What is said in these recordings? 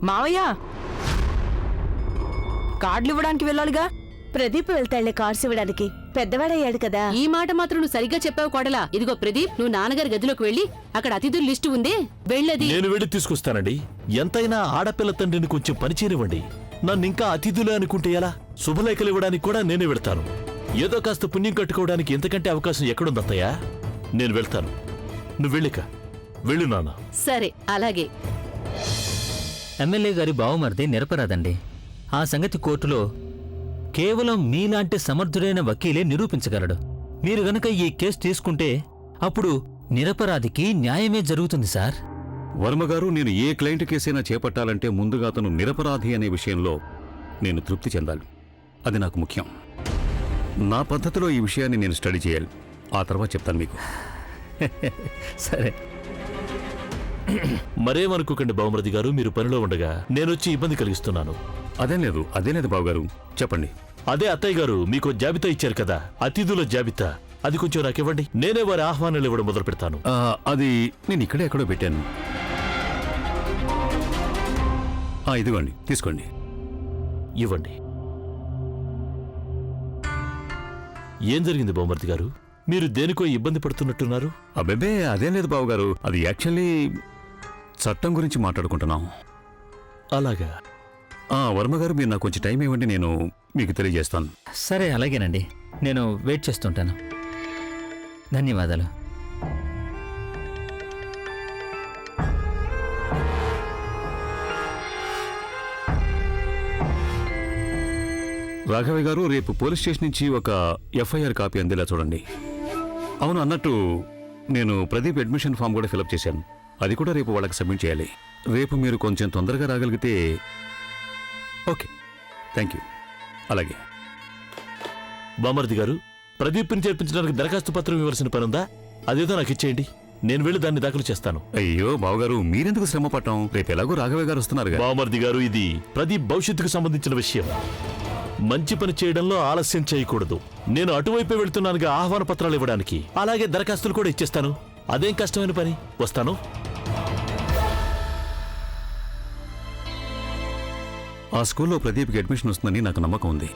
మావయ్య కార్డులు ఇవ్వడానికి వెళ్ళాలిగా. ప్రదీప్ వెళ్తాళ్లే కార్డ్స్ ఇవ్వడానికి, పెద్దవాడయ్యాడు కదా. ఈ మాట మాత్రం నువ్వు సరిగ్గా చెప్పావు కోడలా. ఇదిగో ప్రదీప్, నువ్వు నాన్నగారి గదిలోకి వెళ్ళి అక్కడ అతిథుల లిస్టు ఉందే, వెళ్ళది. నేను వెళ్ళి తీసుకొస్తానండి. ఎంతైనా ఆడపిల్ల తండ్రిని కొంచెం పనిచేయనివ్వండి. నన్నింకా అతిథులే అనుకుంటే ఎలా? శుభలేఖలు ఇవ్వడానికి కూడా నేనే వెళ్తాను. ఏదో కాస్త పుణ్యం కట్టుకోవడానికి ఎంతకంటే అవకాశం ఎక్కడుందత్తయ్యా? నేను వెళ్తాను. నువ్వు వెళ్ళిక వెళ్ళు నాన్న. సరే అలాగే. ఎమ్మెల్యే గారి బావమరిది నిరపరాదండి. ఆ సంగతి కోర్టులో కేవలం మీలాంటి సమర్థుడైన వకీలే నిరూపించగలడు. మీరు గనక ఈ కేసు తీసుకుంటే అప్పుడు నిరపరాధికి న్యాయమే జరుగుతుంది సార్. వర్మగారు, నేను ఏ క్లయింట్ కేసైనా చేపట్టాలంటే ముందుగా అతను నిరపరాధి అనే విషయంలో నేను తృప్తి చెందాలి. అది నాకు ముఖ్యం. నా పద్ధతిలో ఈ విషయాన్ని నేను స్టడీ చేయాలి. ఆ తర్వాత చెప్తాను మీకు. సరే. మరేమనుకోకండి బావమరిది గారు, మీరు పనిలో ఉండగా నేనొచ్చి ఇబ్బంది కలిగిస్తున్నాను. అదేం లేదు బావగారు, చెప్పండి. అదే అత్తయ్య గారు మీకు జాబితా ఇచ్చారు కదా, అతిథుల జాబితా. అది కొంచెం నాకివ్వండి. నేనే వారి ఆహ్వానాలు ఇవ్వడం మొదలు పెడతాను. అది నేను ఇక్కడే ఎక్కడో పెట్టాను. ఇదిగోండి, తీసుకోండి. ఇవ్వండి. ఏం జరిగింది బావమరిది గారు? మీరు దేనికో ఇబ్బంది పడుతున్నట్టున్నారు. అబ్బెబ్బే అదేం లేదు బావగారు, అది యాక్చువల్లీ చట్టం గురించి మాట్లాడుకుంటున్నాం. అలాగా? వర్మగారు, మీరు నాకు కొంచెం టైం ఇవ్వండి, నేను మీకు తెలియజేస్తాను. సరే అలాగేనండి, నేను వెయిట్ చేస్తుంటాను. ధన్యవాదాలు. రాఘవయ్య గారు, రేపు పోలీస్ స్టేషన్ నుంచి ఒక ఎఫ్ఐఆర్ కాపీ అందేలా చూడండి. అవును, అన్నట్టు నేను ప్రదీప్ అడ్మిషన్ ఫామ్ కూడా ఫిలప్ చేశాను. అది కూడా రేపు వాళ్ళకి సబ్మిట్ చేయాలి. రేపు మీరు కొంచెం తొందరగా రాగలిగితే ఓకే. Thank you. అలాగే. బామర్ది గారు, ప్రదీప్ని చేర్పించడానికి దరఖాస్తు పత్రం ఇవ్వాల్సిన పనుందా? అదేదో నాకు ఇచ్చేయండి, నేను వెళ్ళి దాన్ని దాఖలు చేస్తాను. అయ్యో బావగారు, మీరెందుకు శ్రమ పడటం? రేపు ఎలాగో రాఘవయ్య గారు వస్తున్నారు. బామర్ది గారు, ఇది ప్రదీప్ భవిష్యత్తుకు సంబంధించిన విషయం. మంచి పని చేయడంలో ఆలస్యం చేయకూడదు. నేను అటువైపే వెళ్తున్నానుగా ఆహ్వాన పత్రాలు ఇవ్వడానికి. అలాగే దరఖాస్తులు కూడా ఇచ్చేస్తాను. అదేం కష్టమైన పని. వస్తాను. ఆ స్కూల్లో ప్రదీప్కి అడ్మిషన్ వస్తుందని నాకు నమ్మకం ఉంది.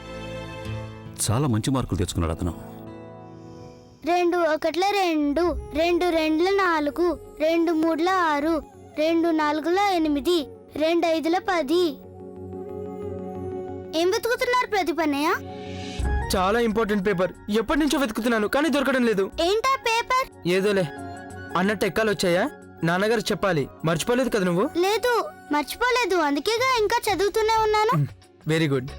చాలా మంచి మార్కులు తెచ్చుకున్నాడు అతను. 2 1 2, 2 2 4, 2 3 6, 2 4 8, 2 5 10. ఏం వెతుకుతున్నారు ప్రదీప్ అన్నయ్య? చాలా ఇంపార్టెంట్ పేపర్. ఎప్పటి నుంచో వెతుకుతున్నాను కానీ దొరకడం లేదు. ఏంటా పేపర్? ఏదోలే. అన్నట్టు ఎక్కాలు వచ్చాయా? నాన్నగారు చెప్పాలి. మర్చిపోలేదు కదా నువ్వు? లేదు, మర్చిపోలేదు. అందుకేగా ఇంకా చదువుతూనే ఉన్నాను. Very good.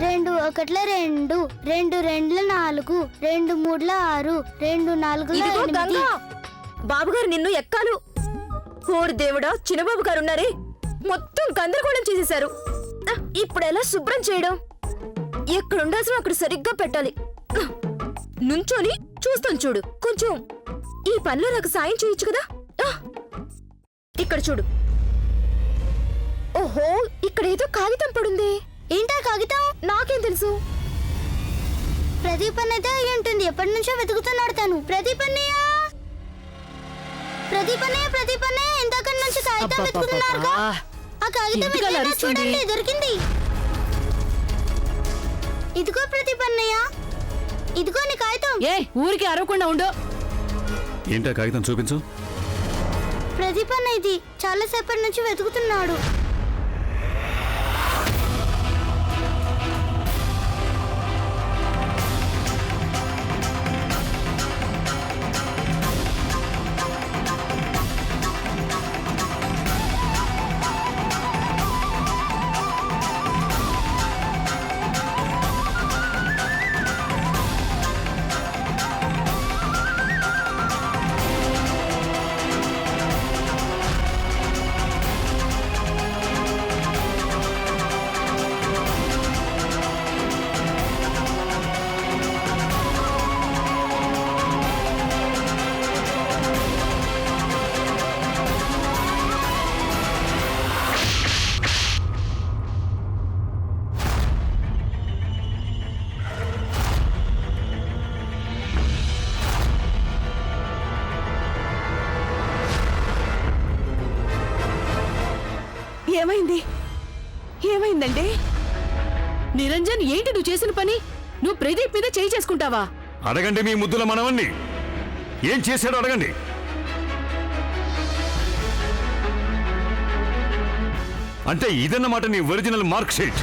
రెండు 1 2, 2 2 4, 2 3 6, 2 4 8. బాబుగారు నిన్ను ఎక్కాలు. ఓరి దేవుడా, చిన్నబాబు గారు ఉన్నారే, మొత్తం గందరగోళం చేసేశారు. ఇప్పుడు ఎలా శుభ్రం చేయడం? ఎక్కడ ఉండాల్సిన అక్కడ సరిగ్గా పెట్టాలి. నుంచోని చూస్తాను చూడు. కొంచెం ఈ పనిలో నాకు సాయం చేయొచ్చు కదా. ఇక్కడ చూడు. ఓహో, ఇక్కడ ఏదో కాగితం పడుంది. ఏంటా కాగితం? నాకేం తెలుసు? ప్రదీప్ అన్నైతే అయి ఉంటుంది. ఎప్పటి నుంచో వెతుకుతున్నాడు తను. ప్రదీప్ అన్నయ్య, ప్రదీప్ అన్నయ్య, ప్రదీప్ అన్నయ్య, ఇందాక నుంచి కాగితం వెతుకుతున్నారుగా. ఆ కాగితం చూడండి, దొరికింది. ఇదిగో ప్రదీప్ అన్నయ్య, ఇదిగో నీ కాగితం. ఏ ఊరికి అరవకుండా ఉండు. ఏంటా కాగితం? చూపించు. ప్రదీప్ అన్న ఇది చాలా సేపటి నుంచి వెతుకుతున్నాడు. ఏమైంది? ఏమైందండి? నిరంజన్, ఏంటి నువ్వు చేసిన పని? నువ్వు ప్రదీప్ మీద చేయి చేసుకుంటావా? అడగండి మీ ముద్దుల మనవన్ని, ఏం చేశాడో అడగండి. అంటే ఇదన్నమాట నీ ఒరిజినల్ మార్క్ షీట్.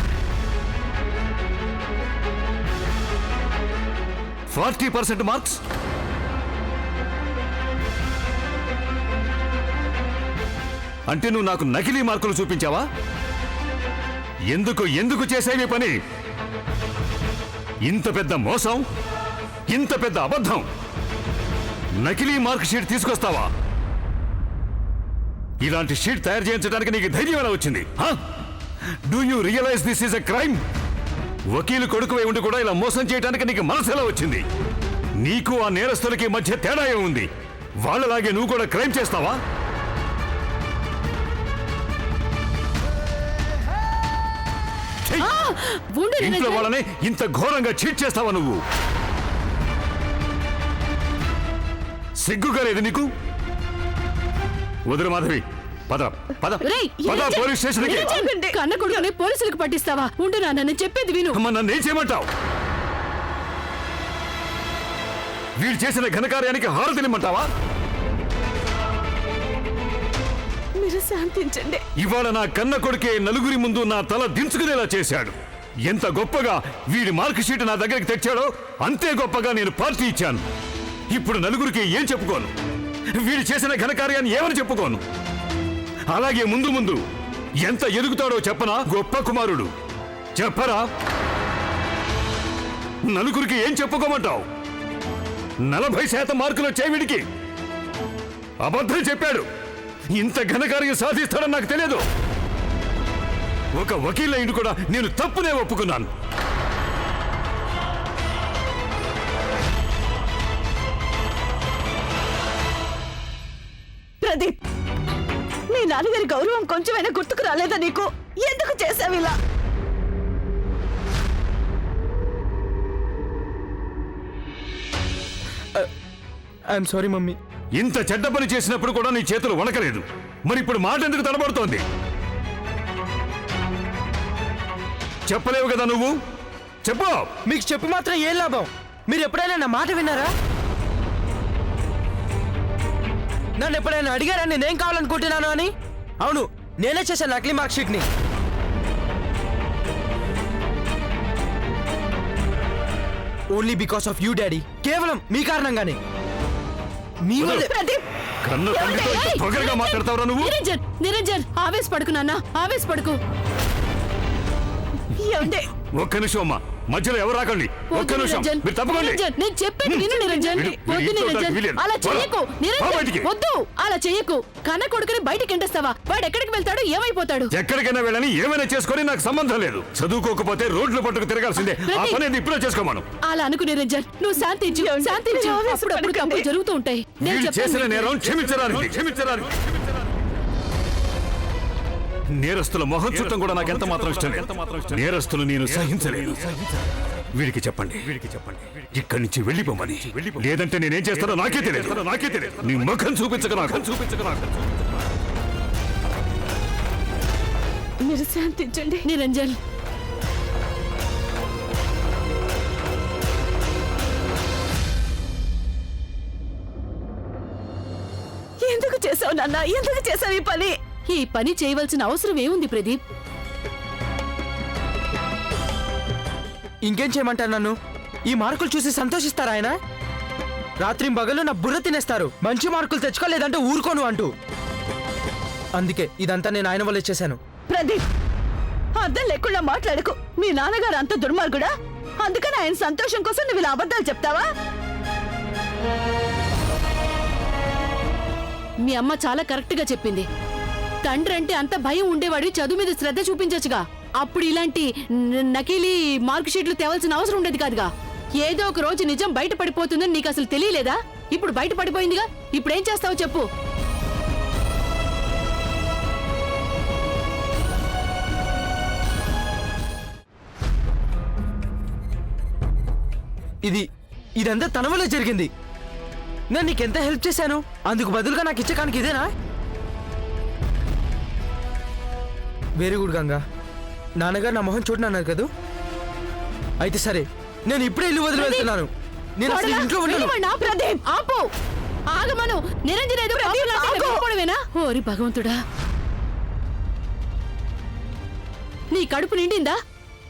40% మార్క్స్. అంటే నువ్వు నాకు నకిలీ మార్కులు చూపించావా? ఎందుకు చేసేవి పని? ఇంత పెద్ద మోసం, ఇంత పెద్ద అబద్ధం, నకిలీ మార్క్ షీట్ తీసుకొస్తావా? ఇలాంటి షీట్ తయారు చేయించడానికి నీకు ధైర్యం ఎలా వచ్చింది? Do you realize this is a crime? వకీలు కొడుకువై ఉండి కూడా ఇలా మోసం చేయడానికి నీకు మనసు ఎలా వచ్చింది? నీకు ఆ నేరస్తులకి మధ్య తేడా ఏముంది? వాళ్ళలాగే నువ్వు కూడా క్రైమ్ చేస్తావా? ఇంట్లో వాళ్ళని ఇంత ఘోరంగా చీట్ చేస్తావా నువ్వు? సిగ్గుగా లేదు నీకు? వదిలి మాధవి, పద పద రేయ్, పద పోలీస్ స్టేషన్కి. కన్న కొడుకుని పోలీసులకు పట్టిస్తావా? ఉండు నాన్న, నేను చెప్పేది విను. అమ్మ, నన్ను ఏం చేయమంటావు? వీడు చేసిన ఘనకార్యానికి హారతినిమ్మంటావా? మీరు శాంతించండి. ఇవాళ నా కన్న కొడుకే నలుగురి ముందు నా తల దించుకునేలా చేశాడు. ఎంత గొప్పగా వీడి మార్క్ షీట్ నా దగ్గరికి తెచ్చాడో అంతే గొప్పగా నేను పార్టీ ఇచ్చాను. ఇప్పుడు నలుగురికి ఏం చెప్పుకోను? వీడు చేసిన ఘనకార్యాన్ని ఏమని చెప్పుకోను? అలాగే ముందు ముందు ఎంత ఎదుగుతాడో చెప్పనా? గొప్ప కుమారుడు చెప్పరా? నలుగురికి ఏం చెప్పుకోమంటావు? 40% మార్కులు వచ్చాయి వీడికి. అబద్ధం చెప్పాడు. ఇంత ఘనకార్యం సాధిస్తాడని నాకు తెలియదు. ఒక వకీల్ అయింది కూడా నేను తప్పునే ఒప్పుకున్నాను. ప్రదీప్, మీ నాన్నగారి గౌరవం కొంచెమైనా గుర్తుకు రాలేదా నీకు? ఎందుకు చేసావు ఇలా? I'm sorry mummy. ఇంత చెడ్డ పని చేసినప్పుడు కూడా నీ చేతులు వణకలేదు. మరి ఇప్పుడు మాట ఎందుకు తడబడుతోంది? చెప్పలేవు కదా నువ్వు? చెప్పు. మీకు చెప్పి మాత్రం ఏం లాభం? మీరు ఎప్పుడైనా నా మాట విన్నారా? నన్ను ఎప్పుడైనా అడిగారా నేనేం కావాలనుకుంటున్నాను అని? అవును, నేనే చేశాను నకిలీ మార్క్ షీట్ ని. Only because of you daddy. కేవలం మీ కారణంగానే. మీ వల్లే. ప్రదీప్, కన్న తండ్రితో ఇంత పొగరుగా మాట్లాడతావురా నువ్వు? నిరంజన్, ఆవేశపడుకు నాన్న, ఆవేశపడుకు. ఏమండి? ఒక్క నిమిషం అమ్మా, మధ్యలో ఎవరు రాకండి. ఒక్క నిమిషం, మీరు తప్పకండి. నిరంజన్, నేను చెప్పేది విను నిరంజన్. వద్దు నిరంజన్, అలా చెయ్యకు. నిరంజన్, వద్దు, అలా చెయ్యకు. కన్న కొడుకుని బయటికి ఎండేస్తావా? వాడు ఎక్కడికి వెళ్తాడు, ఏమైపోతాడు? ఎక్కడికైనా వెళ్ళని ఏమైనా చేసుకొని నాకు సంబంధం లేదు. చదువుకోకపోతే రోడ్లు పట్టుకు తిరగాల్సిందే. ఆ పని ఇప్పుడే చేసుకోమను. అలా అనుకు నిరంజన్, నువ్వు శాంతించు, శాంతించు. అప్పుడప్పుడు తప్పులు జరుగుతూ ఉంటాయి. నేను వీడు చేసిన చెప్పాను. నేరం క్షమించడానికి నేరస్తుల మొహం చుట్టం కూడా నాకు ఎంత మాత్రం ఇష్టం లేదు. నేరస్తులు నేను సహించలేను. వీడికి చెప్పండి ఇక్కడి నుంచి వెళ్ళిపోమని. లేదంటే నేనేం చేస్తానో నాకే తెలియదు. నీ ముఖం చూపించక నాకు. మీరు శాంతించండి. నిరంజన్, ఎందుకు చేసావు నాన్న? ఎందుకు చేసావు ఈ పని? ఈ పని చేయవలసిన అవసరం ఏముంది ప్రదీప్? ఇంకేం చేయమంటారు నన్ను? ఈ మార్కులు చూసి సంతోషిస్తారా ఆయన? రాత్రి పగలు నా బుర్ర తినేస్తారు. మంచి మార్కులు తెచ్చుకోలేదంటే ఊరుకోను అంటూ. అందుకే ఇదంతా నేను ఆయన వల్ల చేశాను. ప్రదీప్, అర్థం లేకుండా మాట్లాడకు. మీ నాన్నగారు అంత దుర్మార్గుడా? అందుకని ఆయన సంతోషం కోసం నువ్వు ఇలా అబద్ధాలు చెప్తావా? మీ అమ్మ చాలా కరెక్ట్ గా చెప్పింది. తండ్రి అంటే అంత భయం ఉండేవాడు, చదువు మీద శ్రద్ధ చూపించచ్చుగా. అప్పుడు ఇలాంటి నకిలీ మార్క్ షీట్లు తేవాల్సిన అవసరం ఉండేది కాదుగా. ఏదో ఒక రోజు నిజం బయటపడిపోతుందని నీకు అసలు తెలియలేదా? ఇప్పుడు బయటపడిపోయిందిగా, ఇప్పుడేం చేస్తావో చెప్పు. ఇదంతా తన వల్ల జరిగింది. నేను నీకెంత హెల్ప్ చేశాను, అందుకు బదులుగా నాకు ఇచ్చే కానికి ఇదేనా? Very good Ganga. నాన్నగారు నా మొహం చూడనన్నారు కదూ. అయితే సరే, నేను ఇప్పుడే ఇల్లు వదిలి వెళ్తున్నాను. నేను అసలు ఇంట్లో ఉండను. వెళ్ళమన్నా, ప్రదీప్ ఆపు. ఆగమను. నిరంజన్ ఏదో కోపడమేనా? ఓరి భగవంతుడా, నీ కడుపు నిండిందా?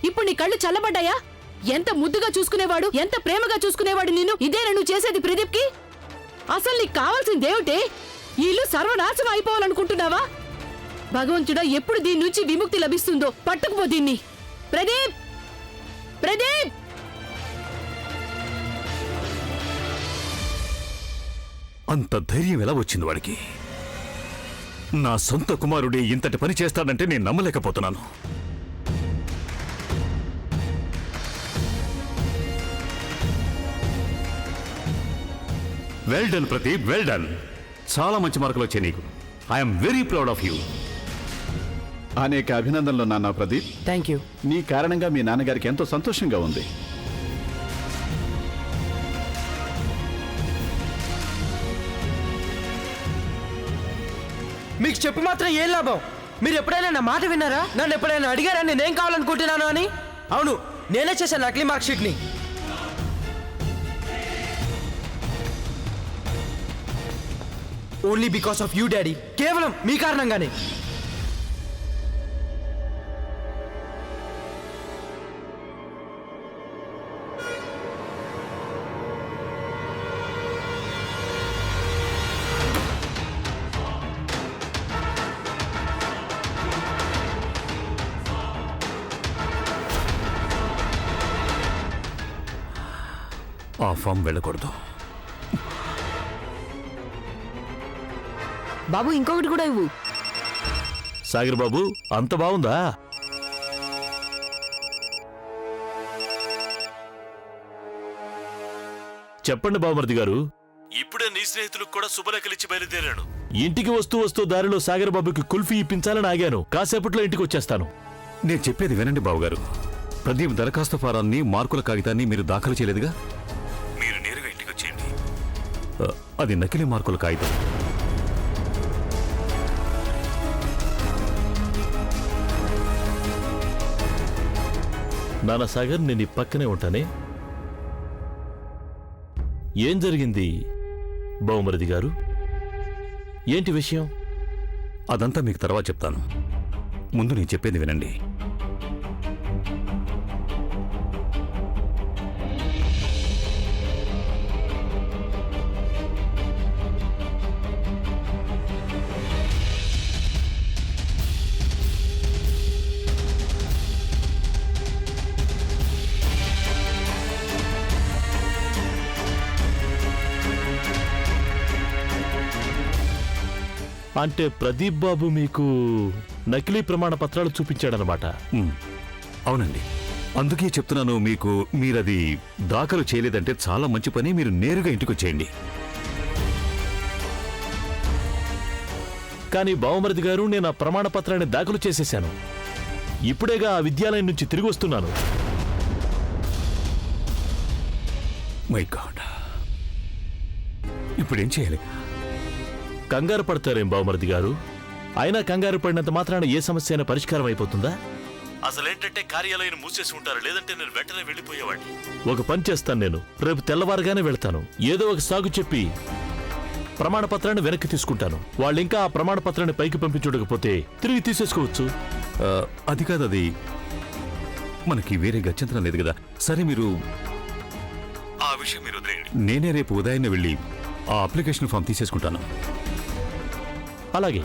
ఇప్పుడు నీ కళ్ళు చల్లబడ్డాయా? ఎంత ముద్దుగా చూసుకునేవాడు, ఎంత ప్రేమగా చూసుకునేవాడు నిన్ను. ఇదేనా నువ్వు చేసేది ప్రదీప్ కి? అసలు నీకు కావాల్సిందేమిటే? ఈ ఇల్లు సర్వనాశనం అయిపోవాలనుకుంటున్నావా? భగవంతుడా, ఎప్పుడు దీని నుంచి విముక్తి లభిస్తుందో పట్టుకుపో దీన్ని. ప్రదీప్, ప్రదీప్! అంత ధైర్యం ఎలా వచ్చింది వాడికి? నా సొంత కుమారుడే ఇంతటి పని చేస్తాడంటే నేను నమ్మలేకపోతున్నాను. Well done Pradeep, well done. చాలా మంచి మార్కులు వచ్చాయి నీకు. I'm very proud of you. అనేక అభినందనలు నాన్న ప్రదీప్. Thank you. నీ కారణంగా మీ నాన్నగారికి ఎంతో సంతోషంగా ఉంది. మీకు చెప్పి మాత్రం ఏం లాభం? మీరు ఎప్పుడైనా నా మాట విన్నారా? నన్ను ఎప్పుడైనా అడిగారా నేనేం కావాలనుకుంటున్నాను అని? అవును, నేనే చేశాను నకిలీ మార్క్ షీట్ని. Only because of you daddy. కేవలం మీ కారణంగానే. ఆ ఫామ్ వెళ్ళకూడదు. బాబు ఇంకొకటి కూడా ఇవ్వు. సాగర్ బాబు, అంత బాగుందా? చెప్పండి బావమరిది గారు. ఇప్పుడే నీ స్నేహితులకు కూడా శుభలేఖలిచ్చి బయలుదేరాను. ఇంటికి వస్తూ వస్తూ దారిలో సాగర్ బాబుకి కుల్ఫీ ఇప్పించాలని ఆగాను. కాసేపట్లో ఇంటికి వచ్చేస్తాను. నేను చెప్పేది వినండి బావగారు. ప్రదీప్ దరఖాస్తు ఫారాన్ని, మార్కుల కాగితాన్ని మీరు దాఖలు చేయలేదుగా? మీరు నేరుగా ఇంటికి వచ్చేయండి. అది నకిలీ మార్కుల కాగితం. నాన్న సాగర్, నేను ఈ పక్కనే ఉంటానే. ఏం జరిగింది బావమరిది గారు? ఏంటి విషయం? అదంతా మీకు తర్వాత చెప్తాను. ముందు నేను చెప్పేది వినండి. అంటే ప్రదీప్ బాబు మీకు నకిలీ ప్రమాణ పత్రాలు చూపించాడనమాట. అవునండి, అందుకే చెప్తున్నాను మీకు. మీరది దాఖలు చేయలేదంటే చాలా మంచి పని. మీరు నేరుగా ఇంటికి వచ్చేయండి. కానీ బావమరిది గారు, నేను ఆ ప్రమాణ పత్రాన్ని దాఖలు చేసేశాను. ఇప్పుడేగా ఆ విద్యాలయం నుంచి తిరిగి వస్తున్నాను. మై గాడ్, ఇప్పుడేం చేయాలి? కంగారు పడతారేం బావమరిది గారు? అయినా కంగారు పడినంత మాత్రాన ఏ సమస్య అయినా పరిష్కారం అయిపోతుందా? అసలేంటంటే కార్యాలయం మూసేసి ఉంటారు, లేదంటే నేను వెంటనే వెళ్ళిపోయేవాడిని. ఒక పని చేస్తాను, నేను రేపు తెల్లవారుగానే వెళ్తాను. ఏదో ఒక సాగు చెప్పి ప్రమాణ పత్రాన్ని వెనక్కి తీసుకుంటాను. వాళ్ళు ఇంకా ఆ ప్రమాణ పత్రాన్ని పైకి పంపించుడకపోతే తిరిగి తీసేసుకోవచ్చు. అది కాదు, అది మనకి వేరే గత్యంతరం లేదు కదా. సరే, మీరు ఆ విషయం మీరు వదిలేయండి. నేనే రేపు ఉదయాన్నే వెళ్ళి ఆ అప్లికేషన్ ఫామ్ తీసేసుకుంటాను. అలాగే.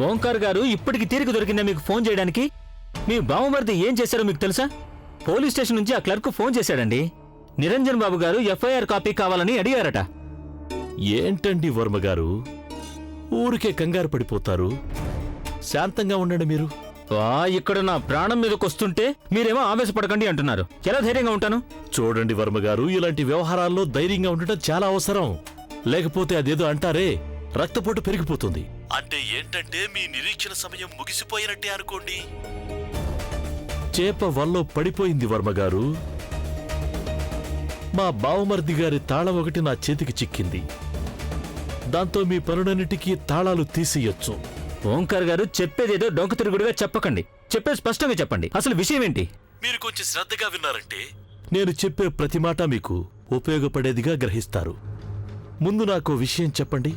ఓంకార్ గారు, ఇప్పటికి తీరిక దొరికిందా మీకు ఫోన్ చేయడానికి? మీ బావమరిది ఏం చేశారో మీకు తెలుసా? పోలీస్ స్టేషన్ నుంచి ఆ క్లర్క్ ఫోన్ చేశాడండి. నిరంజన్ బాబు గారు ఎఫ్ఐఆర్ కాపీ కావాలని అడిగారట. ఏంటండి వర్మ గారు, ఊరికే కంగారు పడిపోతారు. శాంతంగా ఉండండి మీరు. అబ్బా, ఇక్కడ నా ప్రాణం మీదకి వస్తుంటే మీరేమో ఆవేశపడకండి అంటున్నారు. ఎలా ధైర్యంగా ఉంటాను? చూడండి వర్మ గారు, ఇలాంటి వ్యవహారాల్లో ధైర్యంగా ఉండటం చాలా అవసరం. లేకపోతే అదేదో అంటారే, రక్తపోటు పెరిగిపోతుంది. అంటే ఏంటంటే మీ నిరీక్షణ సమయం ముగిసిపోయినట్టే అనుకోండి. చేప వల్లో పడిపోయింది వర్మగారు. మా బావమర్ది గారి తాళం ఒకటి నా చేతికి చిక్కింది. దాంతో మీ పనులన్నిటికీ తాళాలు తీసేయొచ్చు. ఓంకార్ గారు, చెప్పేదేదో డొంక తిరుగుడుగా చెప్పకండి. చెప్పేది స్పష్టంగా చెప్పండి. అసలు విషయం ఏంటి? మీరు కొంచెం శ్రద్ధగా విన్నారంటే నేను చెప్పే ప్రతి మాట మీకు ఉపయోగపడేదిగా గ్రహిస్తారు. ముందు నాకు విషయం చెప్పండి.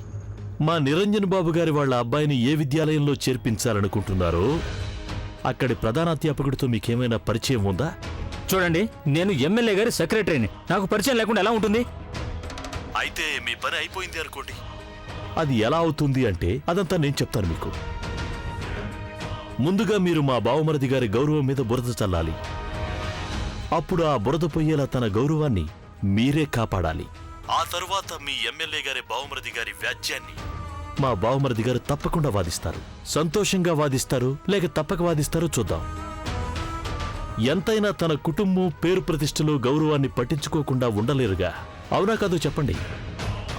మా నిరంజన్ బాబు గారి వాళ్ళ అబ్బాయిని ఏ విద్యాలయంలో చేర్పించాలనుకుంటున్నారో అక్కడి ప్రధానాధ్యాపకుడితో మీకేమైనా పరిచయం ఉందా? చూడండి, నేను ఎమ్మెల్యే గారి సెక్రటరీని. నాకు పరిచయం లేకుండా ఎలా ఉంటుంది? అయితే మీ పని అయిపోయింది అనుకోండి. అది ఎలా అవుతుంది అంటే అదంతా నేను చెప్తాను మీకు. ముందుగా మీరు మా బావమరిది గారి గౌరవం మీద బురద చల్లాలి. అప్పుడు ఆ బురద పొయ్యేలా తన గౌరవాన్ని మీరే కాపాడాలి. ఆ తరువాత మీ ఎమ్మెల్యే గారి బావమరిది గారి వ్యాజ్యాన్ని మా బావమరిది గారు తప్పకుండా వాదిస్తారు. సంతోషంగా వాదిస్తారు లేక తప్పక వాదిస్తారో చూద్దాం. ఎంతైనా తన కుటుంబం పేరు ప్రతిష్టలు గౌరవాన్ని పట్టించుకోకుండా ఉండలేరుగా. అవునా కాదో చెప్పండి.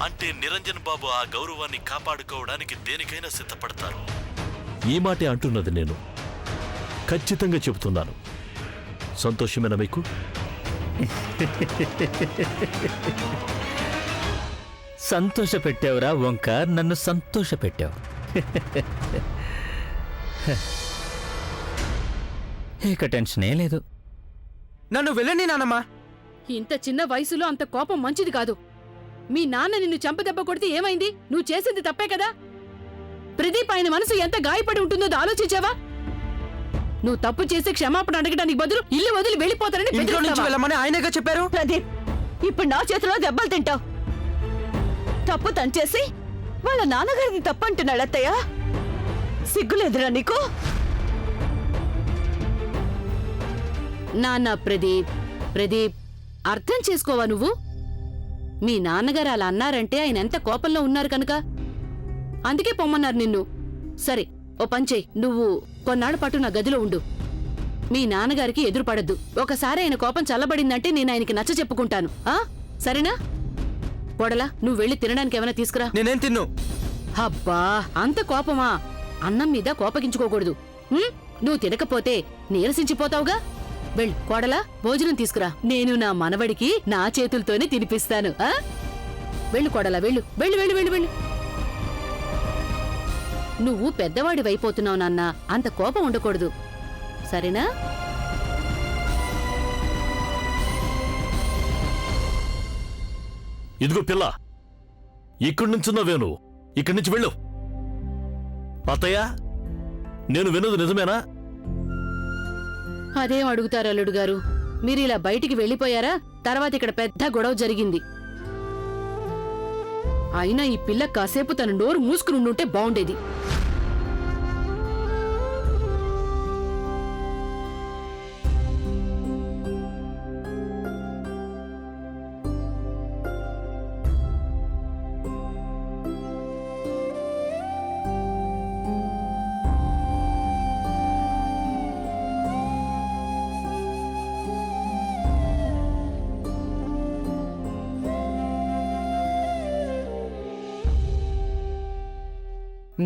అంటే నిరంజన్ బాబు ఆ గౌరవాన్ని కాపాడుకోవడానికి దేనికైనా సిద్ధపడతారు. ఈ మాటే అంటున్నది నేను. ఖచ్చితంగా చెబుతున్నాను. సంతోషమేనా మీకు? సంతోష పెట్టావురా ఓంకార్, నన్ను సంతోష పెట్టావు. ఇక టెన్షనే లేదు. నన్ను వెళ్ళని నానమ్మా. ఇంత చిన్న వయసులో అంత కోపం మంచిది కాదు. మీ నాన్న నిన్ను చంపదెబ్బ కొడితే ఏమైంది? నువ్వు చేసింది తప్పే కదా. ప్రదీప్ ఆయన మనసు ఎంత గాయపడి ఉంటుందో ఆలోచించావా? నువ్వు తప్పు చేసి క్షమాపణ అడగడానికి బదులు ఇల్లు వదిలి వెళ్ళిపోతారని ఇంట్లో నుంచి బెదిరిస్తావా? వెళ్ళమని ఆయనగా చెప్పారు. ప్రదీప్, ఇప్పుడు నా చేతిలో దెబ్బలు తింటావు. తప్పు తను చేసి వాళ్ళ నాన్నగారిని తప్పంటున్నాడు అత్తయ్య. సిగ్గులేదురా నీకు? నాన్న ప్రదీప్ అర్థం చేసుకోవా నువ్వు? మీ నాన్నగారు అలా అన్నారంటే ఆయన ఎంత కోపంలో ఉన్నారు కనుక అందుకే పొమ్మన్నారు నిన్ను. సరే, ఓ పంచేయ్, నువ్వు కొన్నాళ్ళ పాటు నా గదిలో ఉండు. మీ నాన్నగారికి ఎదురుపడద్దు. ఒకసారి ఆయన కోపం చల్లబడిందంటే నేను ఆయనకి నచ్చ చెప్పుకుంటాను. సరేనా? పొడలా, నువ్వు వెళ్ళి తినడానికి ఏమైనా తీసుకురా. నేనేం తిన్ను. అబ్బా, అంత కోపమా? అన్నం మీద కోపగించుకోకూడదు. నువ్వు తినకపోతే నీరసించిపోతావుగా. వెళ్ళు కోడలా, భోజనం తీసుకురా. నేను నా మనవడికి నా చేతులతోనే తినిపిస్తాను. వెళ్ళు కోడలా, వెళ్ళు వెళ్ళు వెళ్ళు వెళ్ళు వెళ్ళు. నువ్వు పెద్దవాడి వైపోతున్నావు నాన్న. అంత కోపం ఉండకూడదు, సరేనా? ఇదిగో పిల్ల, ఇక్కడి నుంచున్నావేను. ఇక్కడి నుంచి వెళ్ళు. అత్తయ్య, నేను విన్నది నిజమేనా? అదేం అడుగుతారు అల్లుడు గారు. మీరిలా బయటికి వెళ్ళిపోయారా? తర్వాత ఇక్కడ పెద్ద గొడవ జరిగింది. అయినా ఈ పిల్ల కాసేపు తన నోరు మూసుకుని ఉండుంటే బాగుండేది.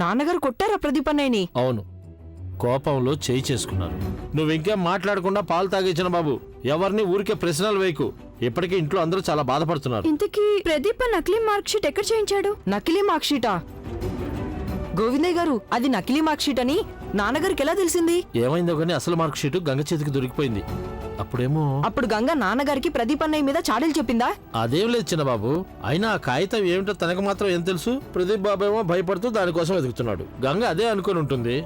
నాన్నగారు కొట్టారా ప్రదీప్ అన్నయ్యని? అవును, కోపంలో చేయి చేసుకున్నారు. నువ్వింకేం మాట్లాడకుండా పాలు తాగించిన బాబు. ఎవరిని ఊరికే ప్రశ్నలు వేయకు. ఇప్పటికే ఇంట్లో అందరూ చాలా బాధపడుతున్నారు. ఇంతకీ ప్రదీప్ నకిలీ మార్క్ షీట్ ఎక్కడ చేయించాడు? నకిలీ మార్క్ షీటా? గోవిందయ్య గారు, అది నకిలీ మార్క్ షీట్ అని నాన్నగారికి ఎలా తెలిసింది? ఏమైందో కానీ అసలు మార్క్ షీటు గంగ చేతికి దొరికిపోయింది. అప్పుడేమో అప్పుడు గంగ నాన్నగారికి ప్రదీప్ అన్నయ్య మీద చాడీలు చెప్పిందా? అదేం లేదు చిన్న బాబు. అయినా ఆ కాగితం ఏమిటో తనకు మాత్రం ఏం తెలుసు? ప్రదీప్ బాబు ఏమో భయపడుతూ దానికోసం వెతుకుతున్నాడు. గంగ అదే అనుకుని ఉంటుంది.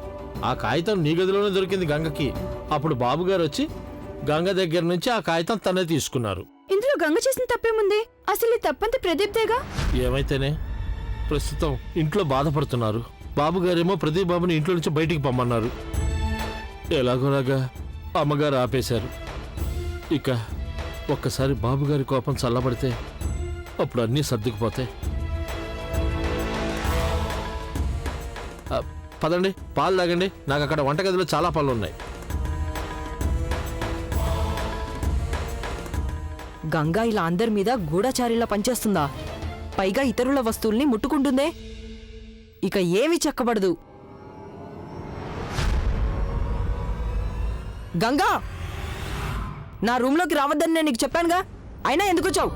ఆ కాగితం నీ గదిలోనే దొరికింది గంగకి. అప్పుడు బాబు గారు వచ్చి గంగ దగ్గర నుంచి ఆ కాగితం తనే తీసుకున్నారు. ఇందులో గంగ చేసిన తప్పేముంది? అసలు ఈ తప్పంతా ప్రదీప్ దేగా. ఏమైతేనే ప్రస్తుతం ఇంట్లో బాధపడుతున్నారు. బాబు గారేమో ప్రదీప్ బాబుని ఇంట్లో నుంచి బయటికి పొమ్మన్నారు. ఎలాగోలాగా అమ్మగారు ఆపేశారు. ఇక ఒక్కసారి బాబుగారి కోపం చల్లబడితే అప్పుడు అన్నీ సర్దుకుపోతాయి. పదండి పాలు తాగండి, నాకు అక్కడ వంటగదిలో చాలా పనులు ఉన్నాయి. గంగా ఇలా అందరి మీద గూఢచారిలా పనిచేస్తుందా? పైగా ఇతరుల వస్తువుల్ని ముట్టుకుంటుందే. ఇక ఏమీ చెక్కబడదు. గంగా, నా రూమ్లోకి రావద్దని నేను నీకు చెప్పానుగా, అయినా ఎందుకు వచ్చావు?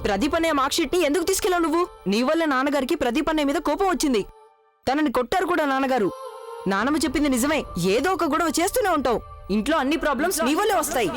ప్రదీప్ అనే మార్క్షీట్ని ఎందుకు తీసుకెళ్ళావు నువ్వు? నీ వల్ల నాన్నగారికి ప్రదీప్ అనే మీద కోపం వచ్చింది. తనని కొట్టారు కూడా నాన్నగారు. నానమ్మ చెప్పింది నిజమే, ఏదో ఒక గొడవ చేస్తూనే ఉంటావు. ఇంట్లో అన్ని ప్రాబ్లమ్స్ నీ వల్లే వస్తాయి.